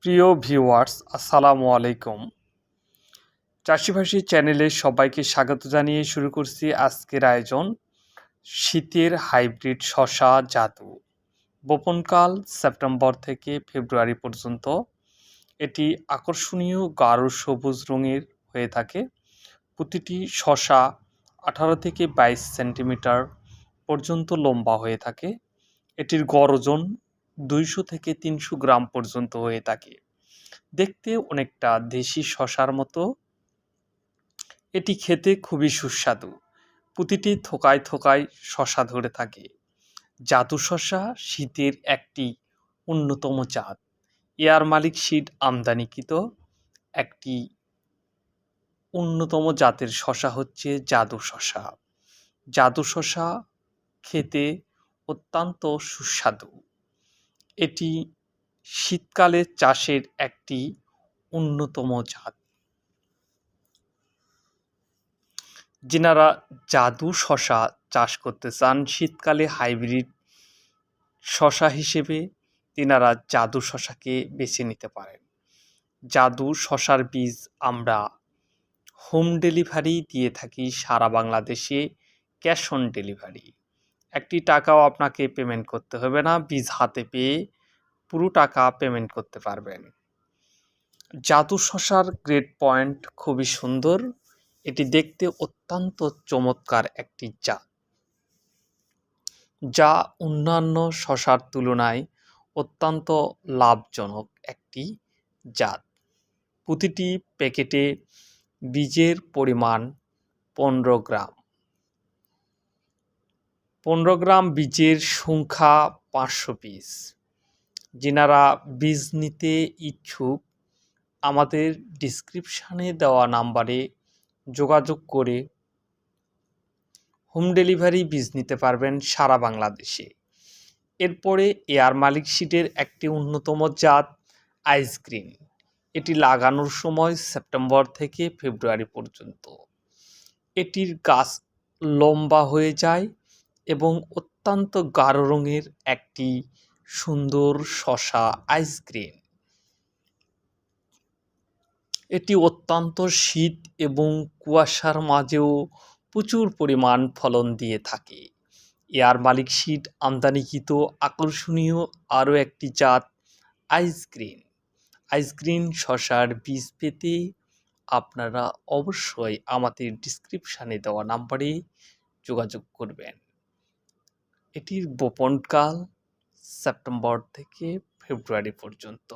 প্রিয় ভিউয়ার্স, আসসালামু আলাইকুম। চাষিভাষী চ্যানেলে সবাইকে স্বাগত জানিয়ে শুরু করছি আজকের আয়োজন। শীতের হাইব্রিড শসা জাদু। বপনকাল সেপ্টেম্বর থেকে ফেব্রুয়ারি পর্যন্ত। এটি আকর্ষণীয় গাঢ় সবুজ রঙের হয়ে থাকে। প্রতিটি শসা 18 থেকে 22 সেন্টিমিটার পর্যন্ত লম্বা হয়ে থাকে। এটির গড় ওজন 200 থেকে 300 গ্রাম পর্যন্ত হয়ে থাকে। দেখতে অনেকটা দেশি শসার মতো। এটি খেতে খুবই সুস্বাদু। প্রতিটি থোকায় থোকায় শসা ধরে থাকে। জাদু শসা শীতের একটি অন্যতম জাত। এয়ার মালিক সিড আমদানিকৃত একটি অন্যতম জাতের শসা হচ্ছে জাদু শসা। জাদু শসা খেতে অত্যন্ত সুস্বাদু। এটি শীতকালে চাষের একটি অন্যতম জাত। যিনারা জাদু শসা চাষ করতে চান শীতকালে হাইব্রিড শসা হিসেবে, তিনারা জাদু শসাকে বেছে নিতে পারেন। জাদু শসার বীজ আমরা হোম ডেলিভারি দিয়ে থাকি সারা বাংলাদেশে, ক্যাশ অন ডেলিভারি। একটি টাকাও আপনাকে পেমেন্ট করতে হবে না, বীজ হাতে পেয়ে পুরো টাকা পেমেন্ট করতে পারবেন। জাদু শসার গ্রেড পয়েন্ট খুবই সুন্দর। এটি দেখতে অত্যন্ত চমৎকার একটি জাত, যা অন্যান্য শসার তুলনায় অত্যন্ত লাভজনক একটি জাত। প্রতিটি প্যাকেটে বীজের পরিমাণ 15 গ্রাম। 15 গ্রাম বীজের সংখ্যা 500 পিস। যিনারা বীজ নিতে ইচ্ছুক আমাদের ডিসক্রিপশানে দেওয়া নাম্বারে যোগাযোগ করে হোম ডেলিভারি বীজ নিতে পারবেন সারা বাংলাদেশে। এরপরে এয়ার মালিক সিডের একটি অন্যতম জাত আইসগ্রিন। এটি লাগানোর সময় সেপ্টেম্বর থেকে ফেব্রুয়ারি পর্যন্ত। এটির গাছ লম্বা হয়ে যায় এবং অত্যন্ত গাঢ় রঙের একটি সুন্দর শসা আইসগ্রিন। এটি অত্যন্ত শীত এবং কুয়াশার মাঝেও প্রচুর পরিমাণ ফলন দিয়ে থাকে। এয়ার মালিক সিড আমদানিকৃত আকর্ষণীয় আরও একটি জাত আইসগ্রিন। আইসগ্রিন শসার বীজ পেতে আপনারা অবশ্যই আমাদের ডিসক্রিপশানে দেওয়া নাম্বারে যোগাযোগ করবেন। এটির বপনকাল সেপ্টেম্বর থেকে ফেব্রুয়ারি পর্যন্ত।